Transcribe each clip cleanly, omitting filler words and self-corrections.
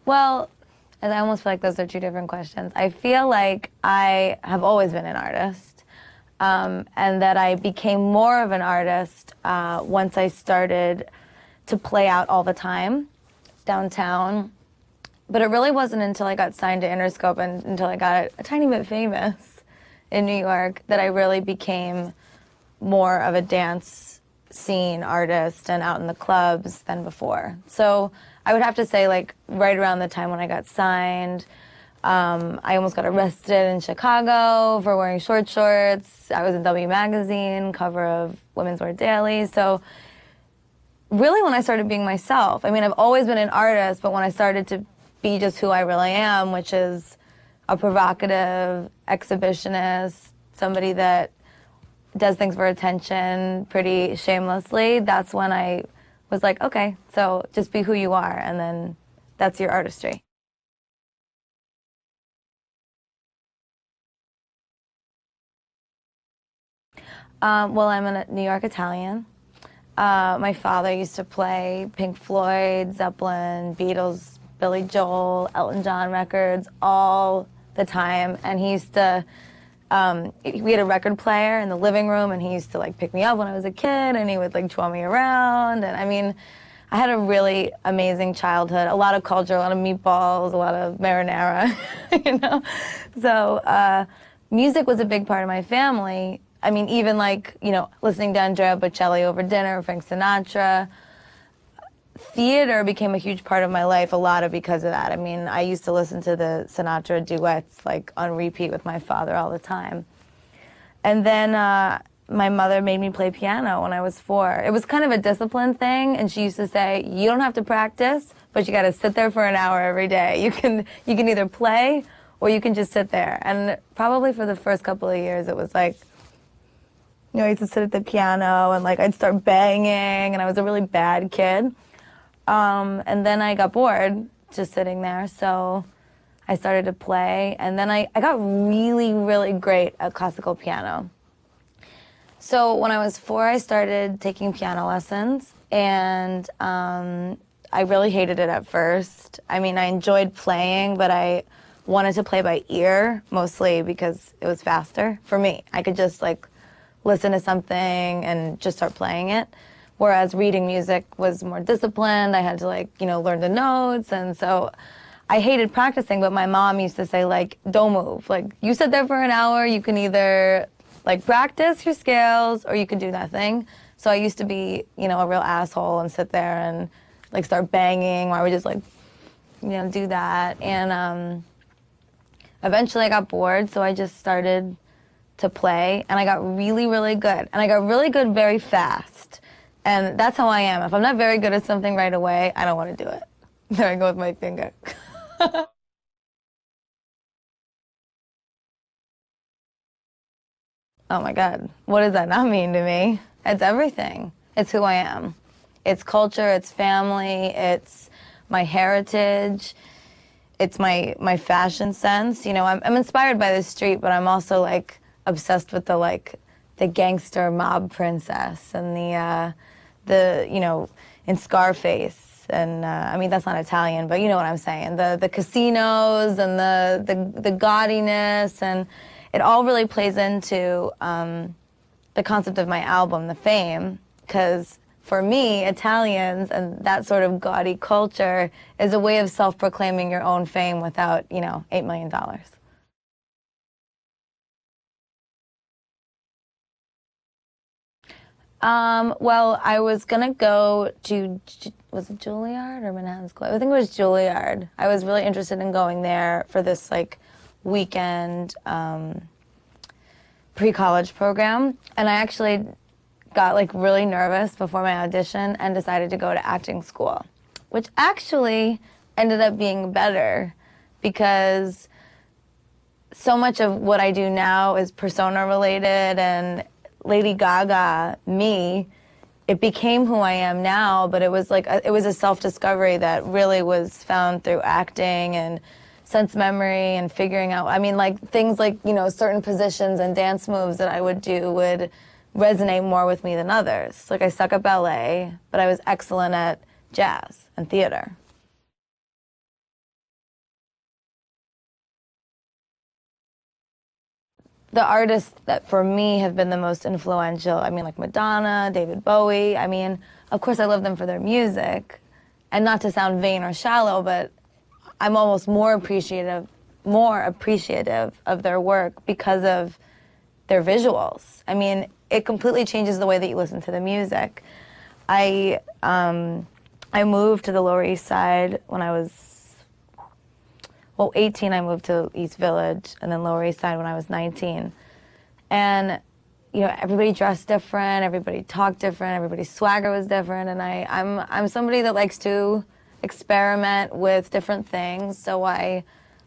Well, and I almost feel like those are two different questions. I feel like I have always been an artist, and that I became more of an artist once I started to play out all the time downtown. But it really wasn't until I got signed to Interscope and until I got a tiny bit famous in New York that I really became more of a dance scene artist and out in the clubs than before. So I would have to say, like, right around the time when I got signed, I almost got arrested in Chicago for wearing short shorts. I was in W Magazine, cover of Women's Wear Daily. So really when I started being myself, I mean, I've always been an artist, but when I started to be just who I really am, which is a provocative exhibitionist, somebody that does things for attention pretty shamelessly, that's when I was like, okay, so just be who you are, and then that's your artistry. Well, I'm a New York Italian. My father used to play Pink Floyd, Zeppelin, Beatles, Billy Joel, Elton John records all the time, and he used to we had a record player in the living room, and he used to like pick me up when I was a kid, and he would like twirl me around. And I mean, I had a really amazing childhood, a lot of culture, a lot of meatballs, a lot of marinara, you know? So music was a big part of my family. I mean, even like, you know, listening to Andrea Bocelli over dinner, Frank Sinatra. Theater became a huge part of my life, a lot of because of that. I mean, I used to listen to the Sinatra duets like on repeat with my father all the time. And then my mother made me play piano when I was 4. It was kind of a discipline thing, and she used to say, you don't have to practice, but you got to sit there for an hour every day. You can either play or you can just sit there. And probably for the first couple of years, it was like, you know, I used to sit at the piano and like I'd start banging, and I was a really bad kid. And then I got bored just sitting there, so I started to play, and then I got really, really great at classical piano. So when I was 4, I started taking piano lessons, and I really hated it at first. I mean, I enjoyed playing, but I wanted to play by ear, mostly because it was faster for me. I could just like listen to something and just start playing it. Whereas reading music was more disciplined. I had to like, you know, learn the notes. And so I hated practicing, but my mom used to say like, don't move. Like you sit there for an hour, you can either like practice your scales or you can do nothing. So I used to be, you know, a real asshole and sit there and like start banging, or I would just like, you know, do that. And eventually I got bored, so I just started to play, and I got really, really good. And I got really good very fast. And that's how I am. If I'm not very good at something right away, I don't want to do it. There I go with my finger. Oh my God, what does that not mean to me? It's everything. It's who I am. It's culture, it's family, it's my heritage, it's my fashion sense. You know, I'm inspired by the street, but I'm also like obsessed with the gangster mob princess and the you know, in Scarface. And I mean, that's not Italian, but you know what I'm saying. The casinos and the gaudiness, and it all really plays into the concept of my album, The Fame, because for me, Italians and that sort of gaudy culture is a way of self-proclaiming your own fame without, you know, $8 million. Well, I was gonna go to, was it Juilliard or Manhattan School? I think it was Juilliard. I was really interested in going there for this like weekend pre-college program, and I actually got like really nervous before my audition and decided to go to acting school, which actually ended up being better because so much of what I do now is persona related, and Lady Gaga, me, it became who I am now, but it was like it was a self-discovery that really was found through acting and sense memory and figuring out, I mean, like things like, you know, certain positions and dance moves that I would do would resonate more with me than others. Like I suck at ballet, but I was excellent at jazz and theater. the artists that for me have been the most influential, I mean, like Madonna, David Bowie, I mean, of course I love them for their music, and not to sound vain or shallow, but I'm almost more appreciative of their work because of their visuals. I mean, it completely changes the way that you listen to the music. I moved to the Lower East Side when I was, 18, I moved to East Village, and then Lower East Side when I was 19. And, you know, everybody dressed different, everybody talked different, everybody's swagger was different, and I'm somebody that likes to experiment with different things, so I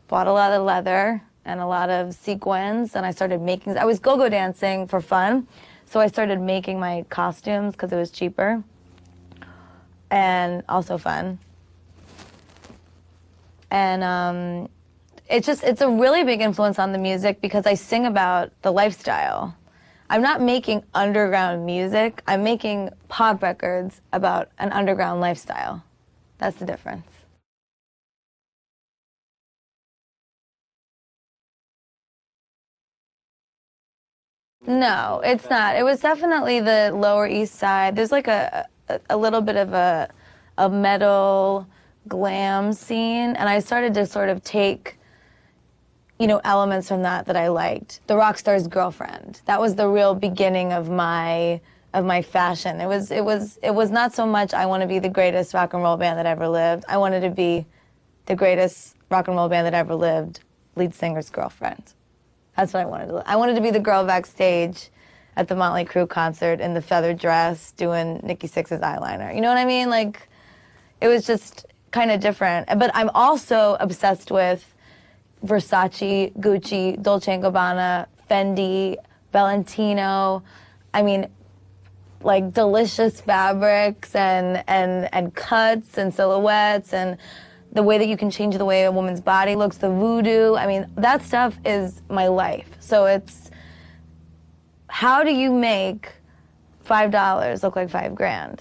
bought a lot of leather and a lot of sequins, and I started making, I was go-go dancing for fun, so I started making my costumes because it was cheaper and also fun. And it's a really big influence on the music because I sing about the lifestyle. I'm not making underground music, I'm making pop records about an underground lifestyle. That's the difference. No, it's not. It was definitely the Lower East Side. There's like a little bit of a metal glam scene, and I started to sort of take, you know, elements from that I liked. The rock star's girlfriend. That was the real beginning of my fashion. It was not so much I want to be the greatest rock and roll band that ever lived. I wanted to be the greatest rock and roll band that ever lived, lead singer's girlfriend. That's what I wanted to. I wanted to be the girl backstage at the Motley Crue concert in the feather dress doing Nikki Sixx's eyeliner. You know what I mean? Like, it was just kind of different. But I'm also obsessed with Versace, Gucci, Dolce & Gabbana, Fendi, Valentino. I mean, like delicious fabrics and cuts and silhouettes and the way that you can change the way a woman's body looks, the voodoo. I mean, that stuff is my life. So it's, how do you make $5 look like $5,000?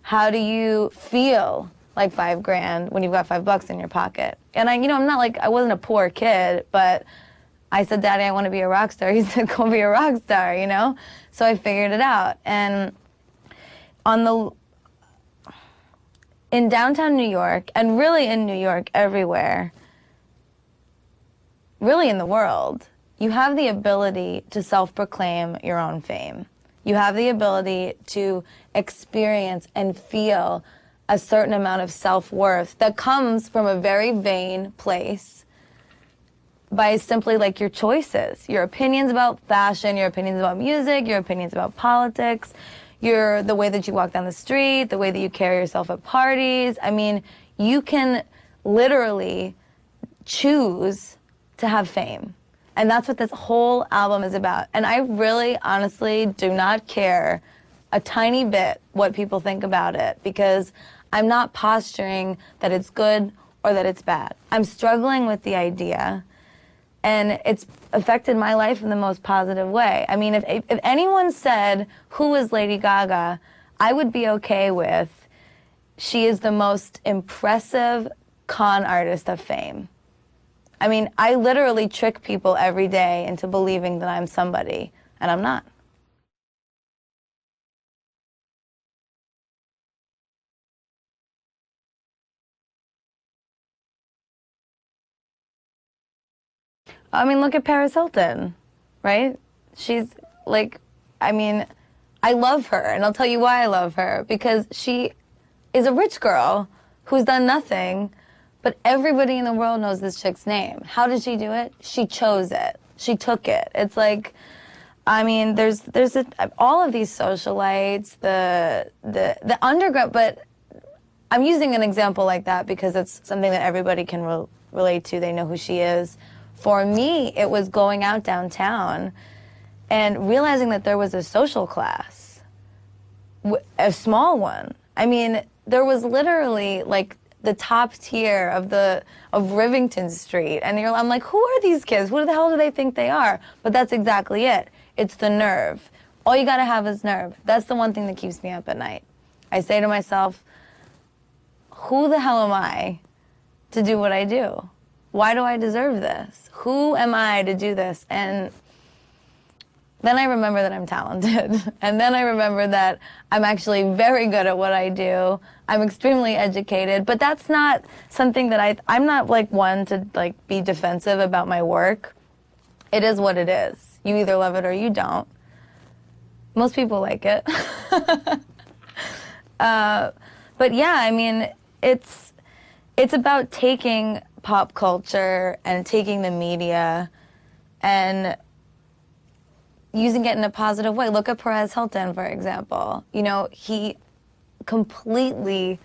How do you feel like $5,000 when you've got $5 in your pocket? And I'm not like, I wasn't a poor kid, but I said, Daddy, I want to be a rock star. He said, go be a rock star, you know? So I figured it out. And in downtown New York, and really in New York everywhere, really in the world, you have the ability to self-proclaim your own fame. You have the ability to experience and feel a certain amount of self-worth that comes from a very vain place by simply like your choices, your opinions about fashion, your opinions about music, your opinions about politics, the way that you walk down the street, the way that you carry yourself at parties. I mean, you can literally choose to have fame. And that's what this whole album is about. And I really, honestly do not care a tiny bit what people think about it, because I'm not posturing that it's good or that it's bad. I'm struggling with the idea, and it's affected my life in the most positive way. I mean, if anyone said, who is Lady Gaga, I would be okay with, she is the most impressive con artist of fame. I mean, I literally trick people every day into believing that I'm somebody, and I'm not. I mean, look at Paris Hilton, right? She's like, I mean, I love her, and I'll tell you why I love her. Because she is a rich girl who's done nothing, but everybody in the world knows this chick's name. How did she do it? She chose it. She took it. It's like, I mean, there's all of these socialites, the underground, but I'm using an example like that because it's something that everybody can relate to. They know who she is. For me, it was going out downtown and realizing that there was a social class, a small one. I mean, there was literally like the top tier of Rivington Street, and I'm like, who are these kids? Who the hell do they think they are? But that's exactly it. It's the nerve. All you gotta have is nerve. That's the one thing that keeps me up at night. I say to myself, who the hell am I to do what I do? Why do I deserve this? Who am I to do this? And then I remember that I'm talented. And then I remember that I'm actually very good at what I do. I'm extremely educated, but that's not something that I'm not like one to like be defensive about my work. It is what it is. You either love it or you don't. Most people like it. But yeah, I mean, it's about taking pop culture and taking the media and using it in a positive way. Look at Perez Hilton, for example. You know, he completely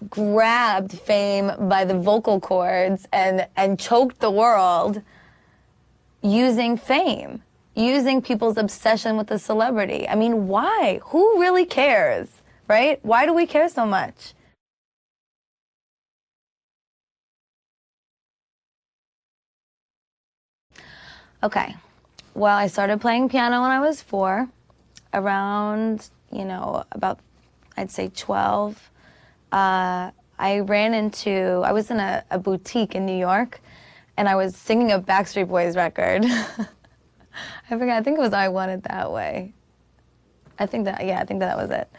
grabbed fame by the vocal cords and choked the world using fame, using people's obsession with the celebrity. I mean, why? Who really cares, right? Why do we care so much? Okay. Well, I started playing piano when I was 4, around, you know, about, I'd say 12. I was in a boutique in New York, and I was singing a Backstreet Boys record. I forgot, I think it was I Want It That Way. I think that was it.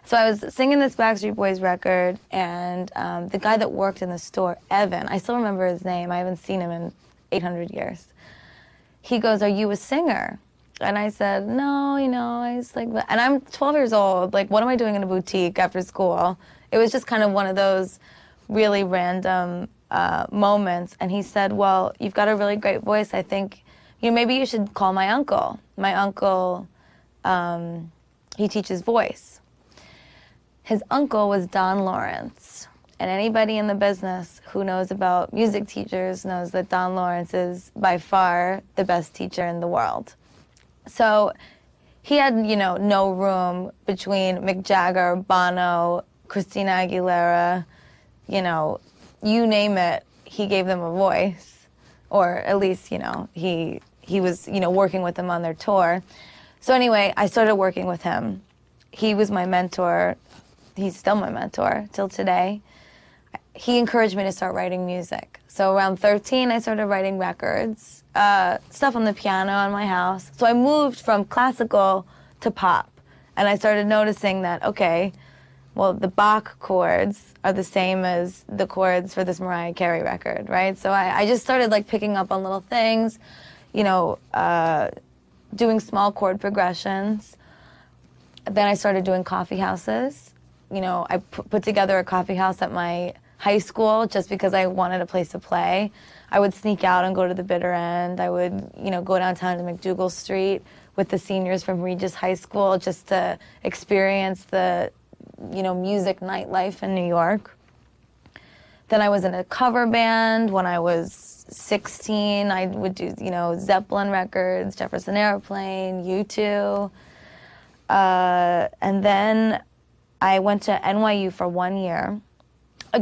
So I was singing this Backstreet Boys record, and the guy that worked in the store, Evan, I still remember his name, I haven't seen him in 800 years. He goes, "Are you a singer?" And I said, "No, you know," I was like, and I'm 12 years old, like, what am I doing in a boutique after school? It was just kind of one of those really random moments. And he said, "Well, you've got a really great voice. I think, you know, maybe you should call my uncle. My uncle, he teaches voice." His uncle was Don Lawrence. And anybody in the business who knows about music teachers knows that Don Lawrence is by far the best teacher in the world. So he had, you know, no room between Mick Jagger, Bono, Christina Aguilera, you know, you name it, he gave them a voice. Or at least, you know, he was, you know, working with them on their tour. So anyway, I started working with him. He was my mentor. He's still my mentor till today. He encouraged me to start writing music. So around 13, I started writing records, stuff on the piano in my house. So I moved from classical to pop. And I started noticing that, okay, well, the Bach chords are the same as the chords for this Mariah Carey record, right? So I just started like picking up on little things, you know, doing small chord progressions. Then I started doing coffee houses. You know, I put together a coffee house at my high school just because I wanted a place to play. I would sneak out and go to the bitter end. I would, you know, go downtown to McDougal Street with the seniors from Regis High School just to experience the, you know, music nightlife in New York. Then I was in a cover band when I was 16. I would do, you know, Zeppelin records, Jefferson Airplane, U2. And then I went to NYU for 1 year.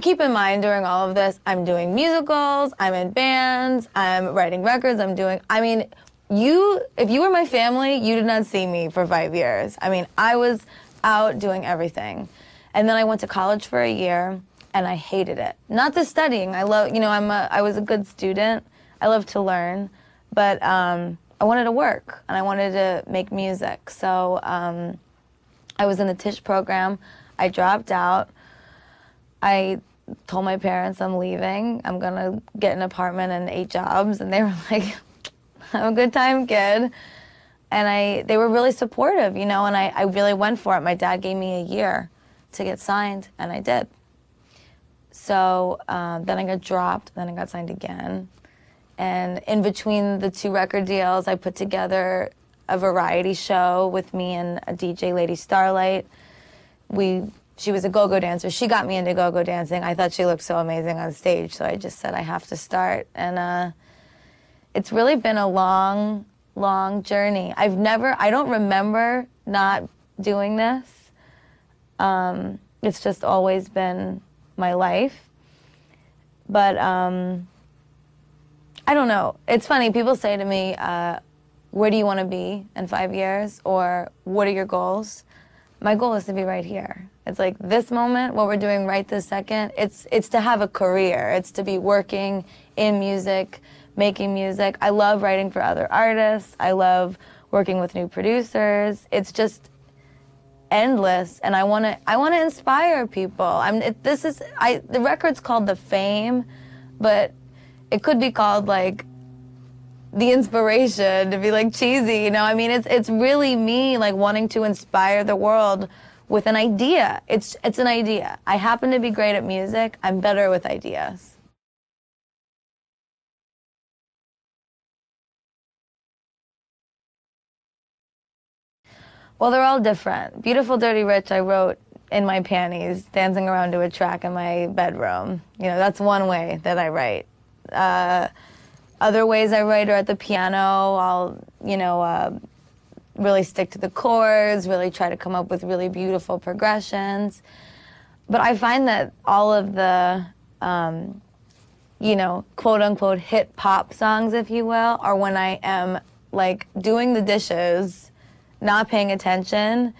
Keep in mind, during all of this, I'm doing musicals, I'm in bands, I'm writing records, I mean, if you were my family, you did not see me for 5 years. I mean, I was out doing everything. And then I went to college for a year, and I hated it. Not the studying. I love, you know, I was a good student. I love to learn, but I wanted to work, and I wanted to make music. So I was in the Tisch program. I dropped out. I told my parents I'm leaving. I'm going to get an apartment and 8 jobs. And they were like, have a good time, kid. And they were really supportive, you know, and I really went for it. My dad gave me a year to get signed, and I did. So then I got dropped, then I got signed again. And in between the 2 record deals, I put together a variety show with me and a DJ, Lady Starlight. She was a go-go dancer. She got me into go-go dancing. I thought she looked so amazing on stage, so I just said I have to start. And it's really been a long, long journey. I don't remember not doing this. It's just always been my life. But I don't know. It's funny, people say to me, where do you want to be in 5 years? Or what are your goals? My goal is to be right here. It's like this moment, what we're doing right this second, it's to have a career. It's to be working in music, making music. I love writing for other artists. I love working with new producers. It's just endless, and I want to inspire people. The record's called The Fame, but it could be called like The Inspiration, to be like cheesy, you know? I mean, it's really me like wanting to inspire the world with an idea. It's an idea. I happen to be great at music. I'm better with ideas. Well, they're all different. Beautiful, Dirty, Rich, I wrote in my panties, dancing around to a track in my bedroom. You know, that's one way that I write. Other ways I write are at the piano. I'll, really stick to the chords, really try to come up with really beautiful progressions. But I find that all of the, quote unquote hit pop songs, if you will, are when I am like doing the dishes, not paying attention,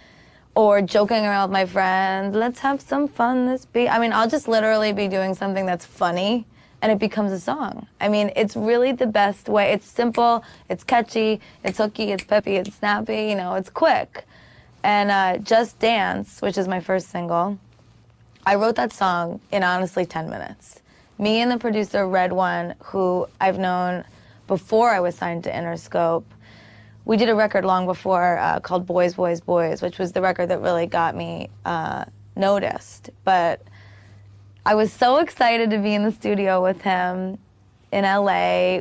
or joking around with my friends. Let's have some fun this beat. I mean, I'll just literally be doing something that's funny and it becomes a song. I mean, it's really the best way. It's simple, it's catchy, it's hooky, it's peppy, it's snappy, it's quick. And Just Dance, which is my first single, I wrote that song in honestly 10 minutes. Me and the producer, Red One, who I've known before I was signed to Interscope, we did a record long before called Boys, Boys, Boys, which was the record that really got me noticed. But I was so excited to be in the studio with him in LA.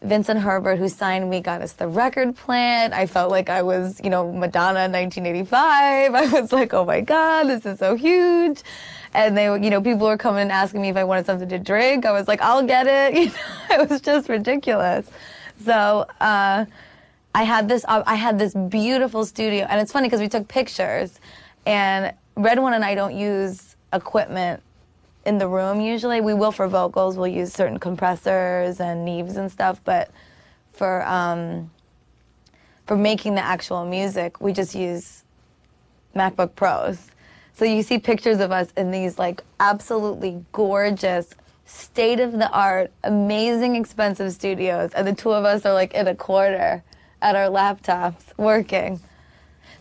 Vincent Herbert, who signed me, got us the record plant. I felt like I was, Madonna in 1985. I was like, oh my God, this is so huge. And they, people were coming and asking me if I wanted something to drink. I was like, I'll get it. It was just ridiculous. So I had this beautiful studio, and it's funny because we took pictures, and Red One and I don't use equipment in the room usually. We will for vocals. We'll use certain compressors and Neves and stuff, but for making the actual music, we just use MacBook Pros. So you see pictures of us in these like absolutely gorgeous, state-of-the-art, amazing, expensive studios, and the two of us are like in a corner at our laptops working.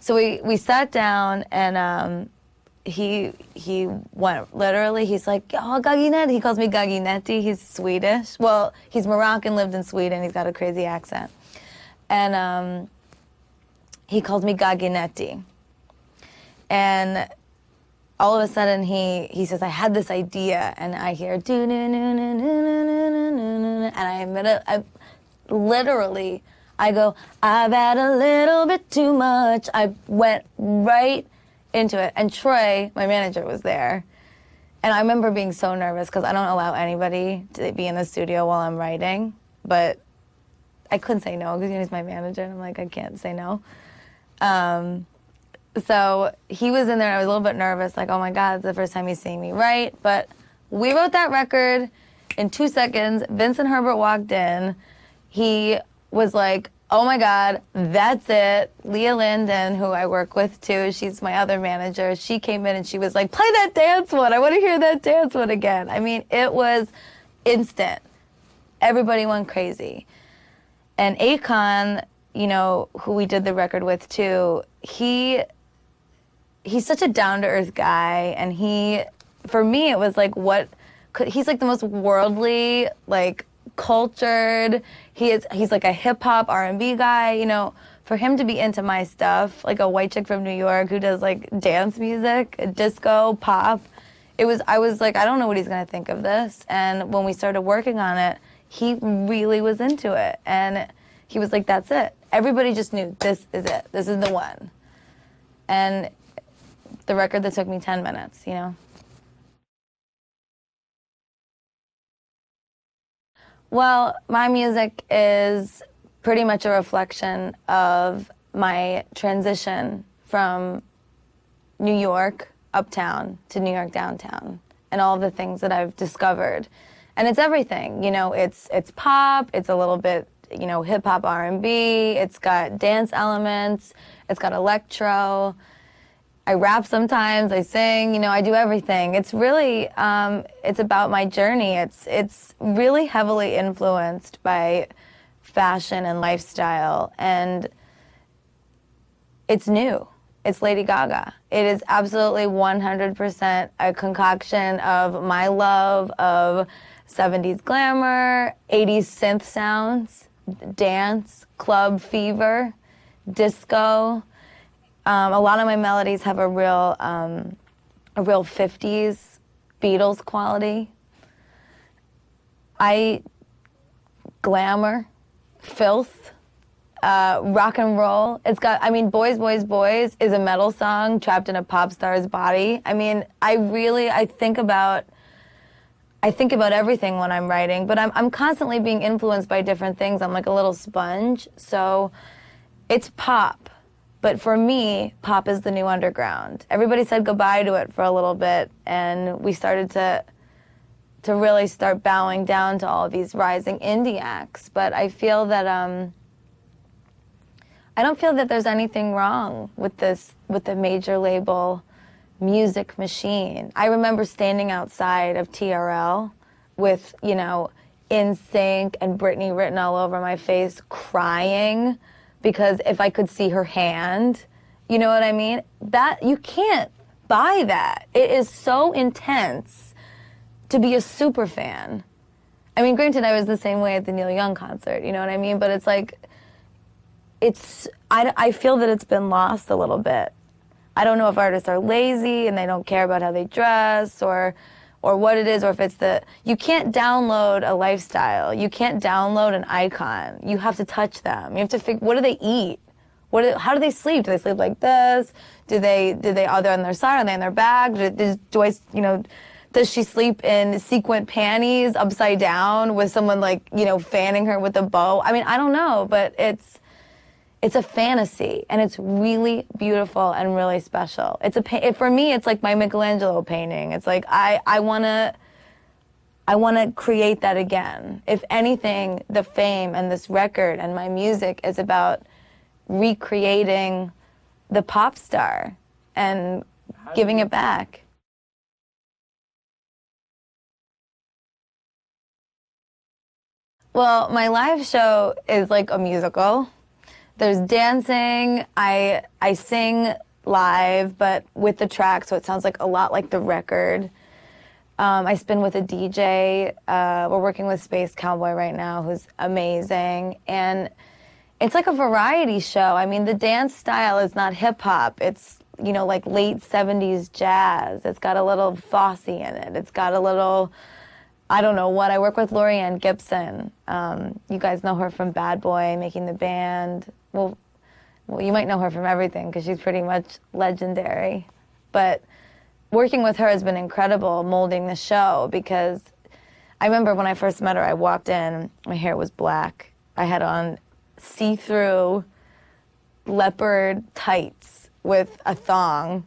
So we sat down, and he went, literally, he's like, oh, gaginetti. He calls me gaginetti. He's Swedish. Well, he's Moroccan, lived in Sweden. He's got a crazy accent. And he calls me gaginetti. And all of a sudden, he says, I had this idea, and I hear, and I admit it, literally, I go, I've had a little bit too much. I went right into it, and Troy, my manager, was there. And I remember being so nervous because I don't allow anybody to be in the studio while I'm writing, but I couldn't say no because he's my manager, and I'm like, I can't say no. So he was in there, and I was a little bit nervous, like, oh my God, it's the first time he's seeing me write. But we wrote that record in 2 seconds. Vincent Herbert walked in. He was like, oh my God, that's it. Leah Linden, who I work with too, she's my other manager, she came in and she was like, play that dance one. I want to hear that dance one again. I mean, it was instant. Everybody went crazy. And Akon, who we did the record with too, he's such a down-to-earth guy, and for me, it was like he's like the most worldly, like cultured. He's like a hip-hop R&B guy, for him to be into my stuff, like a white chick from New York who does like dance music, disco, pop. I was like, I don't know what he's gonna think of this. And when we started working on it, he really was into it. And he was like, that's it. Everybody just knew this is it. This is the one. And the record that took me 10 minutes, Well, my music is pretty much a reflection of my transition from New York uptown to New York downtown and all the things that I've discovered. And it's everything, it's pop, it's a little bit, hip hop R&B, it's got dance elements, it's got electro. I rap sometimes, I sing, I do everything. It's really, it's about my journey. It's really heavily influenced by fashion and lifestyle, and it's new. It's Lady Gaga. It is absolutely 100% a concoction of my love of 70s glamour, 80s synth sounds, dance, club fever, disco. A lot of my melodies have a real 50s Beatles quality. Glamour, filth, rock and roll. It's got, I mean, Boys, Boys, Boys is a metal song trapped in a pop star's body. I mean, I think about everything when I'm writing, but I'm constantly being influenced by different things. I'm like a little sponge. So it's pop, but for me, pop is the new underground. Everybody said goodbye to it for a little bit, and we started to really start bowing down to all of these rising indie acts. But I feel that I don't feel that there's anything wrong with the major label music machine. I remember standing outside of TRL with, you know, NSYNC and Britney written all over my face, crying because if I could see her hand, you know what I mean? That, you can't buy that. It is so intense to be a super fan. I mean, granted, I was the same way at the Neil Young concert, you know what I mean? But it's like, I feel that it's been lost a little bit. I don't know if artists are lazy and they don't care about how they dress or what it is, or if it's you can't download a lifestyle. You can't download an icon. You have to touch them. You have to figure, what do they eat? How do they sleep? Do they sleep like this? Are they on their side? Are they on their back? Does she sleep in sequin panties upside down with someone like, you know, fanning her with a bow? I mean, I don't know, but it's a fantasy, and it's really beautiful and really special. For me, it's like my Michelangelo painting. It's like I wanna create that again. If anything, the fame and this record and my music is about recreating the pop star and giving it back. Well, my live show is like a musical. There's dancing, I sing live, but with the track, so it sounds like a lot like the record. I spin with a DJ. We're working with Space Cowboy right now, who's amazing. And it's like a variety show. I mean, the dance style is not hip-hop. It's, you know, like late 70s jazz. It's got a little Fosse in it. It's got a little, I don't know what. I work with Lorianne Gibson. You guys know her from Bad Boy, Making the Band. Well, you might know her from everything because she's pretty much legendary. But working with her has been incredible, molding the show, because I remember when I first met her, I walked in, my hair was black. I had on see-through leopard tights with a thong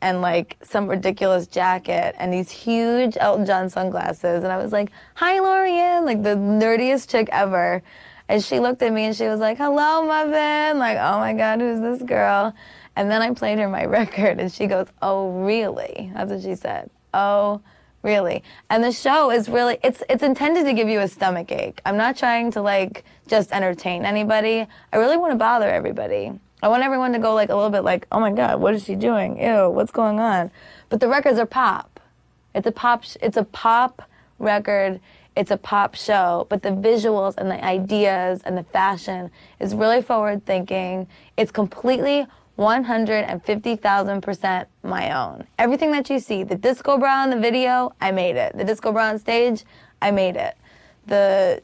and like some ridiculous jacket and these huge Elton John sunglasses. And I was like, hi, Lorianne, like the nerdiest chick ever. And she looked at me and she was like, hello, Muffin. Like, oh my God, who's this girl? And then I played her my record and she goes, oh, really? That's what she said. Oh, really? And the show is really, it's intended to give you a stomach ache. I'm not trying to like just entertain anybody. I really want to bother everybody. I want everyone to go like a little bit like, oh my God, what is she doing? Ew, what's going on? But the records are pop. It's a pop record. It's a pop show, but the visuals and the ideas and the fashion is really forward thinking. It's completely 150,000% my own. Everything that you see, the disco bra in the video, I made it. The disco bra on stage, I made it. The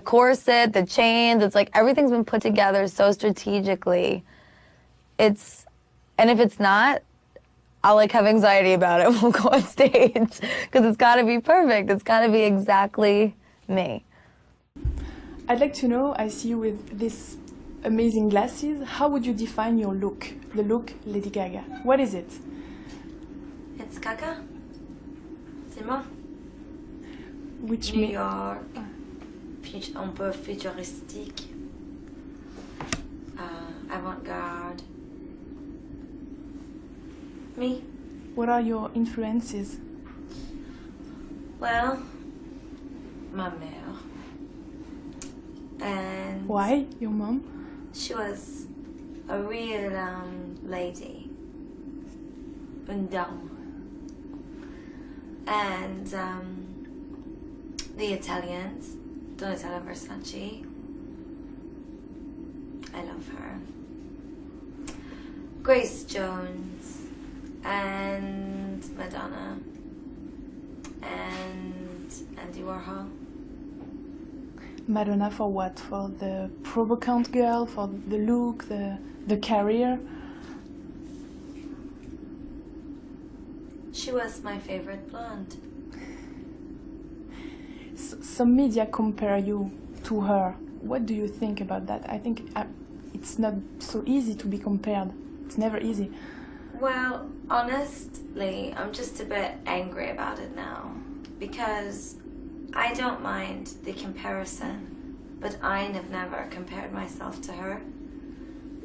corset, the chains, it's like everything's been put together so strategically. And if it's not, I'll like have anxiety about it. We'll go on stage because it's got to be perfect. It's got to be exactly me. I'd like to know, I see you with these amazing glasses. How would you define your look? The look Lady Gaga. What is it? It's Gaga. C'est moi. Which New York. Un peu futuristique. Avant-garde. Me. What are your influences? Well, ma mère. And Why? Your mom? she was a real lady. Une dame. And the Italians, Donatella Versace, I love her. Grace Jones and Madonna and Andy Warhol. Madonna for what? For the provocant girl, for the look, the career? She was my favorite blonde. Some media compare you to her. What do you think about that? I think it's not so easy to be compared. It's never easy. Well, honestly, I'm just a bit angry about it now because I don't mind the comparison, but I have never compared myself to her.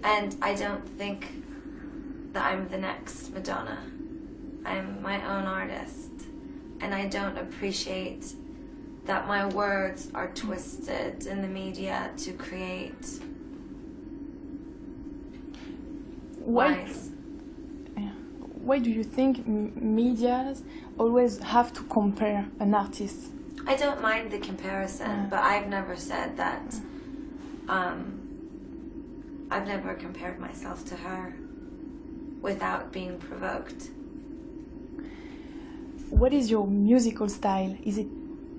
And I don't think that I'm the next Madonna. I'm my own artist, and I don't appreciate that my words are twisted in the media to create lies. Why do you think medias always have to compare an artist? I don't mind the comparison, but I've never said that. I've never compared myself to her without being provoked. What is your musical style? Is it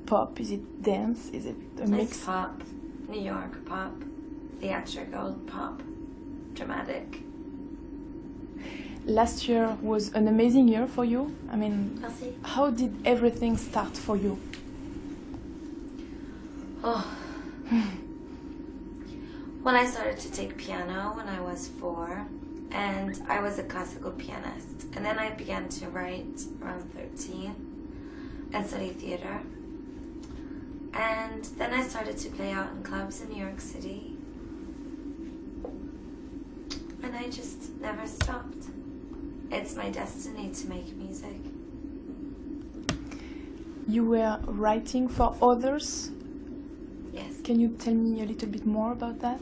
pop? Is it dance? Is it a mix? It's pop, New York pop, theatrical pop, dramatic. Last year was an amazing year for you. I mean, Merci. how did everything start for you? Oh. When I started to take piano when I was 4, and I was a classical pianist. And then I began to write around 13 and study theater. And then I started to play out in clubs in New York City. And I just never stopped. It's my destiny to make music. You were writing for others. Yes. Can you tell me a little bit more about that?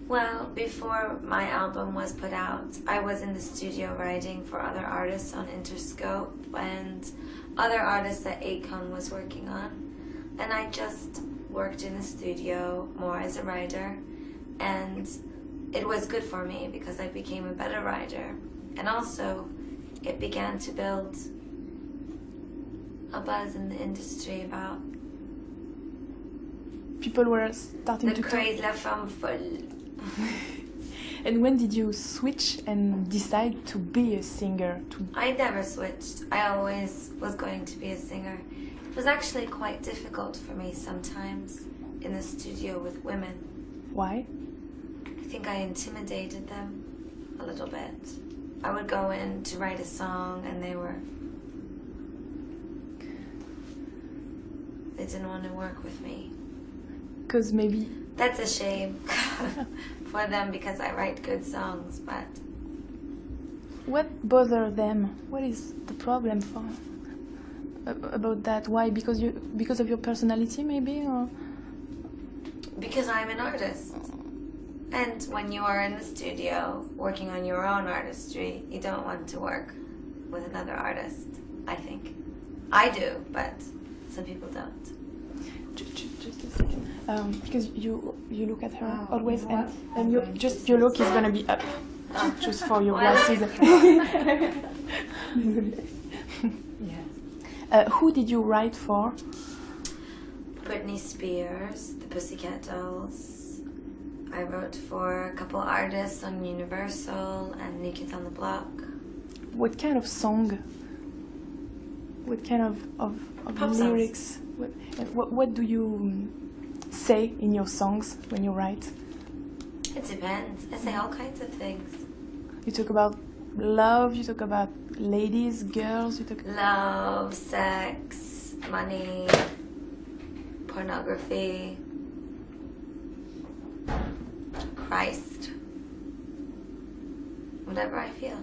Well, before my album was put out, I was in the studio writing for other artists on Interscope and other artists that Akon was working on. And I just worked in the studio more as a writer, and it was good for me because I became a better writer. And also, it began to build a buzz in the industry about People were starting the to talk. craze la femme folle. And when did you switch and decide to be a singer? I never switched. I always was going to be a singer. It was actually quite difficult for me sometimes in the studio with women. Why? I think I intimidated them a little bit. I would go in to write a song and they didn't want to work with me. Because maybe... That's a shame for them because I write good songs, but... What bothers them? What is the problem about that? Why? Because of your personality, maybe, or? Because I'm an artist. And when you are in the studio working on your own artistry, you don't want to work with another artist, I think. I do, but some people don't. Just a second. Because you look at her always, and your look is gonna be up. Just for your glasses. Who did you write for? Britney Spears, the Pussycat Dolls. I wrote for a couple artists on Universal and New Kids on the Block. What kind of song? What kind of Pop lyrics? What do you say in your songs when you write? It depends. I say all kinds of things. You talk about love, you talk about ladies, girls, you talk... Love, sex, money, pornography, Christ, whatever I feel.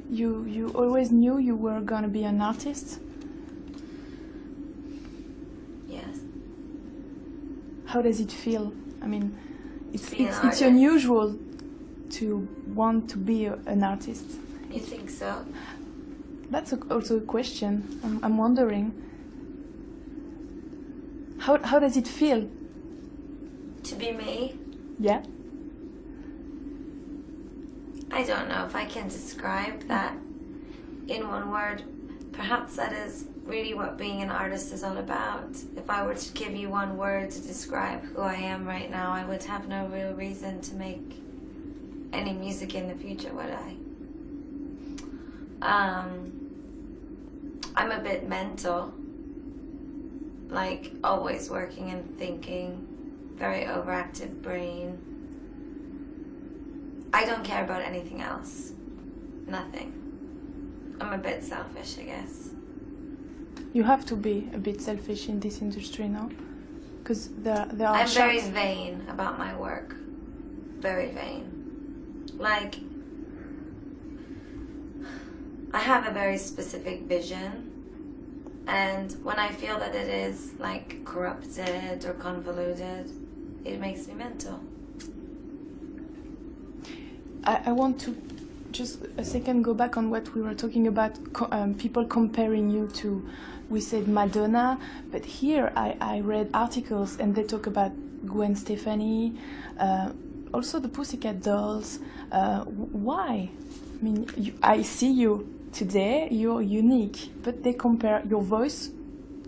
You always knew you were gonna be an artist? Yes. How does it feel? I mean, it's Being an it's artist. unusual to want to be an artist. You think so? That's also a question. I'm wondering. How does it feel? To be me? Yeah. I don't know if I can describe that in one word. Perhaps that is really what being an artist is all about. If I were to give you one word to describe who I am right now, I would have no real reason to make any music in the future, would I? I'm a bit mental, like always working and thinking, very overactive brain. I don't care about anything else. Nothing. I'm a bit selfish, I guess. You have to be a bit selfish in this industry now, because there are I'm very shots. vain about my work. Very vain. Like, I have a very specific vision, and when I feel that it is like corrupted or convoluted, it makes me mental. I want to just a second go back on what we were talking about, people comparing you to, we said Madonna, but here I read articles and they talk about Gwen Stefani, also the Pussycat Dolls. Why? I mean, I see you today, you're unique, but they compare your voice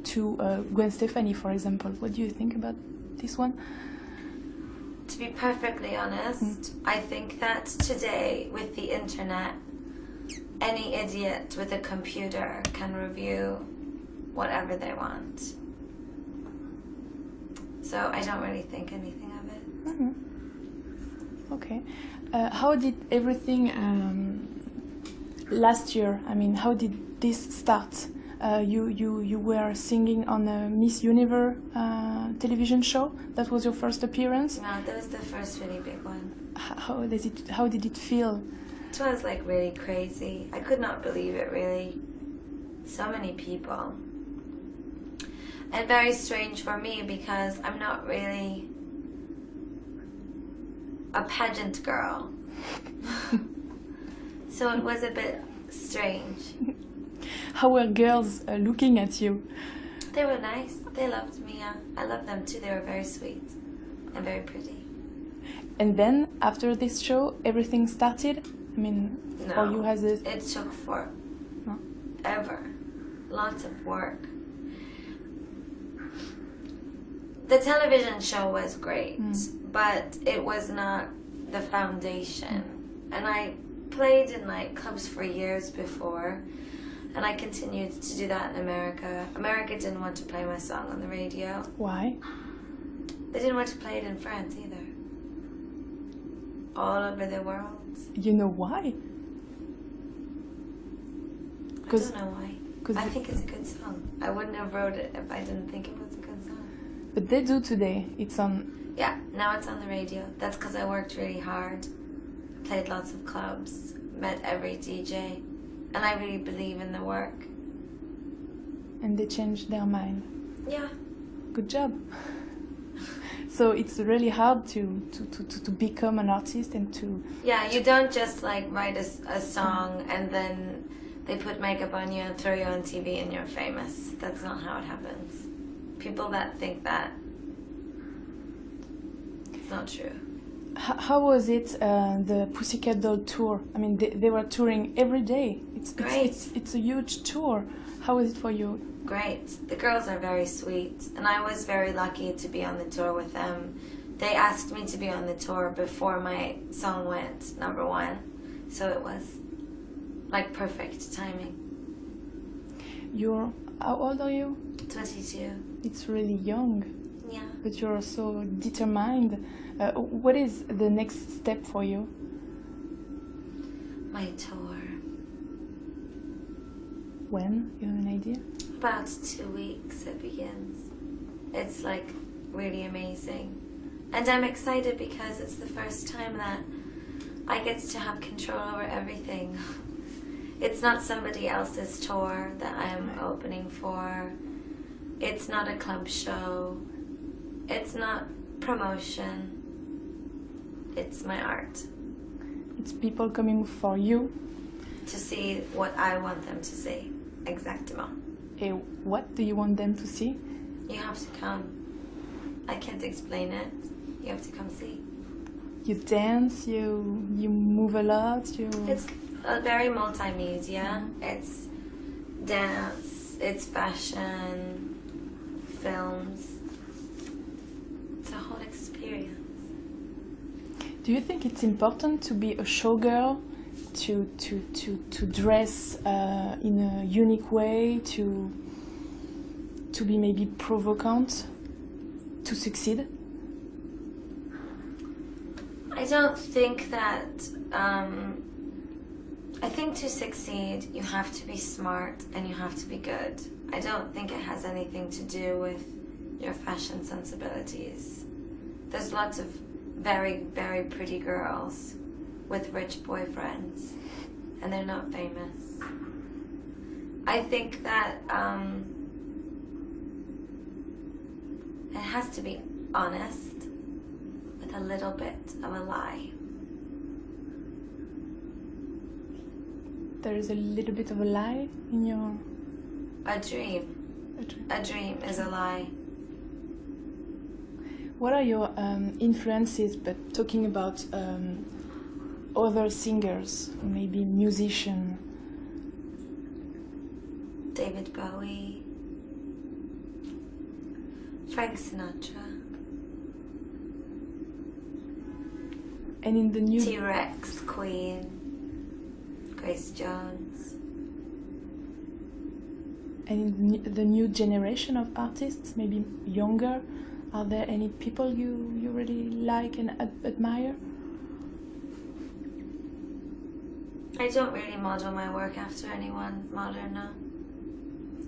to Gwen Stefani, for example. What do you think about this one? To be perfectly honest, I think that today, with the internet, any idiot with a computer can review whatever they want. So I don't really think anything of it. Mm-hmm. Okay. How did everything last year? I mean, how did this start? You were singing on a Miss Universe television show. That was your first appearance. No, that was the first really big one. How did it feel? It was like really crazy. I could not believe it, really. So many people. And very strange for me because I'm not really a pageant girl. So it was a bit strange. How were girls looking at you? They were nice. They loved me. I loved them too. They were very sweet and very pretty. And then after this show, everything started. I mean, No, for you as a it took forever. Lots of work. The television show was great, but it was not the foundation. And I played in nightclubs for years before, and I continued to do that in America. America didn't want to play my song on the radio. Why? They didn't want to play it in France either. All over the world. You know why? I don't know why. I the- think it's a good song. I wouldn't have wrote it if I didn't think it was a good song. But they do today. It's on. Yeah, now it's on the radio. That's because I worked really hard, played lots of clubs, met every DJ, and I really believe in the work. And they changed their mind. Yeah. Good job. So it's really hard to become an artist and to. Yeah, you don't just like write a song and then they put makeup on you and throw you on TV and you're famous. That's not how it happens. People that think that, it's not true. How was it, the Pussycat Doll tour? I mean, they were touring every day. Great. It's a huge tour. How was it for you? Great. The girls are very sweet, and I was very lucky to be on the tour with them. They asked me to be on the tour before my song went #1, so it was like perfect timing. How old are you? 22. It's really young, Yeah. but you're so determined. What is the next step for you? My tour. When? You have an idea? About 2 weeks it begins. It's like really amazing. And I'm excited because it's the first time that I get to have control over everything. It's not somebody else's tour that I'm opening for. It's not a club show. It's not promotion. It's my art. It's people coming for you. To see what I want them to see. Exactement. And what do you want them to see? You have to come. I can't explain it. You have to come see. You dance, you move a lot, you... It's a very multimedia. It's dance, it's fashion, films. It's a whole experience. Do you think it's important to be a showgirl, to dress in a unique way, to be maybe provocant, to succeed? I don't think that, I think to succeed you have to be smart and you have to be good. I don't think it has anything to do with your fashion sensibilities. There's lots of very, very pretty girls with rich boyfriends and they're not famous. I think that it has to be honest with a little bit of a lie. There is a little bit of a lie in your... A dream. A dream is a lie. What are your influences, but talking about other singers, maybe musician? David Bowie, Frank Sinatra, And in the new... T-Rex, Queen, Grace Jones. And in the new generation of artists, maybe younger, are there any people you really like and admire? I don't really model my work after anyone modern, no.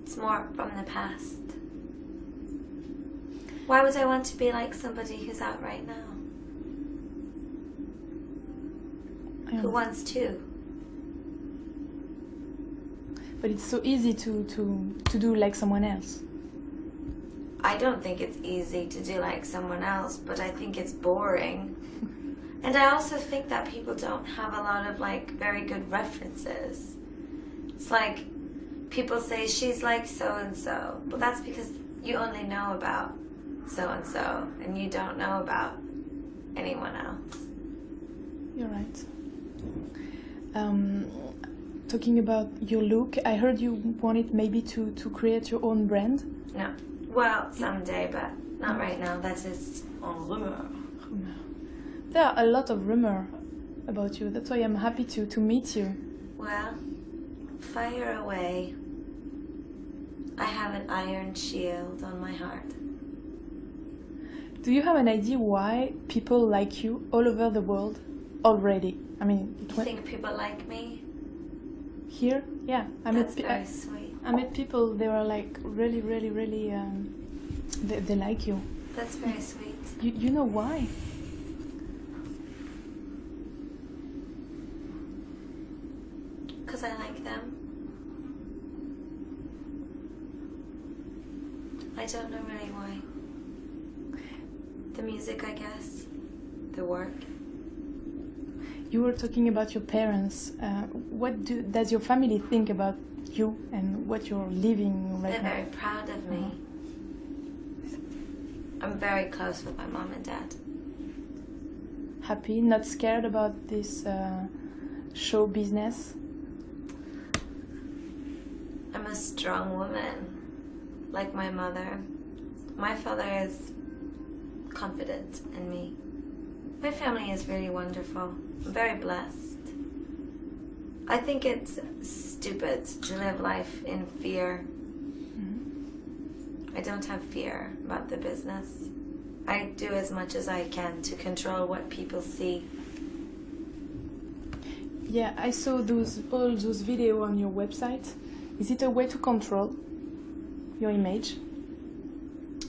It's more from the past. Why would I want to be like somebody who's out right now? Who wants to? But it's so easy to do like someone else. I don't think it's easy to do like someone else, but I think it's boring. And I also think that people don't have a lot of like very good references. It's like people say she's like so-and-so, but that's because you only know about so-and-so and you don't know about anyone else. You're right. Talking about your look, I heard you wanted maybe to create your own brand. No. Well, someday, but not right now. That is en rumeur. There are a lot of rumors about you. That's why I'm happy to meet you. Well, fire away. I have an iron shield on my heart. Do you have an idea why people like you all over the world already? I mean, You think people like me? Here? Yeah. That's very sweet. I met people, they were like really, they like you. That's very sweet. You know why? Because I like them. I don't know really why. The music, I guess. The work. You were talking about your parents. What does your family think about you and what you're living right They're now? very proud of me. I'm very close with my mom and dad. Happy, not scared about this show business? I'm a strong woman, like my mother. My father is confident in me. My family is really wonderful. I'm very blessed. I think it's stupid to live life in fear. I don't have fear about the business. I do as much as I can to control what people see. Yeah, I saw all those videos on your website. Is it a way to control your image?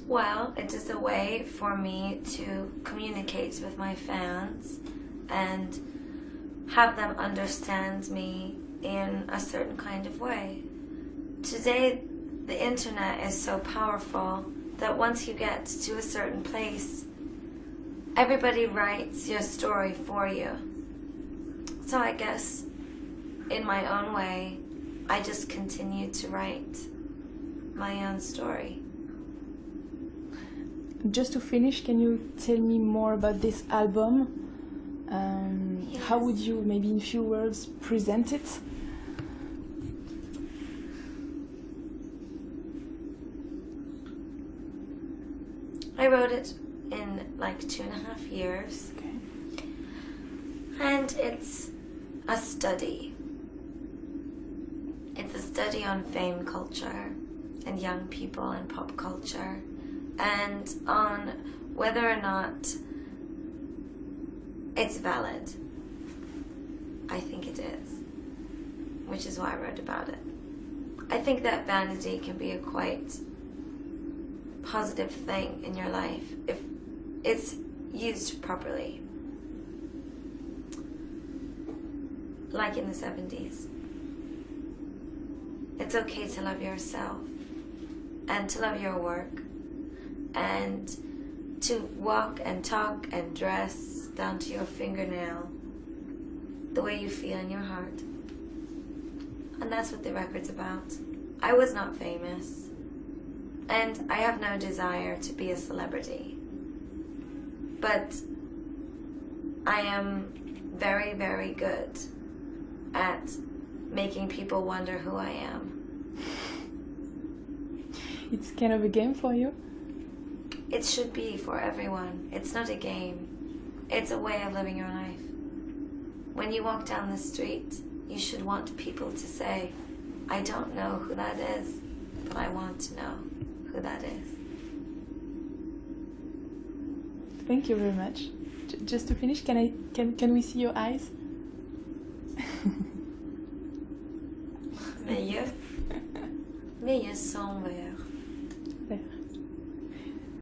Well, it is a way for me to communicate with my fans and have them understand me in a certain kind of way. Today, the internet is so powerful that once you get to a certain place, everybody writes your story for you. So I guess, in my own way, I just continue to write my own story. Just to finish, can you tell me more about this album? Yes. How would you, maybe in few words, present it? I wrote it in like 2.5 years. Okay. And it's a study. It's a study on fame culture and young people and pop culture, and on whether or not it's valid. I think it is, which is why I wrote about it. I think that vanity can be a quite positive thing in your life if it's used properly. Like in the 70s. It's okay to love yourself and to love your work and to walk and talk and dress down to your fingernail the way you feel in your heart. And that's what the record's about. I was not famous, and I have no desire to be a celebrity. But I am very, very good at making people wonder who I am. It's kind of a game for you? It should be for everyone. It's not a game. It's a way of living your life. When you walk down the street, you should want people to say, I don't know who that is, but I want to know who that is. Thank you very much. Just to finish, can we see your eyes? Mes yeux sont verts.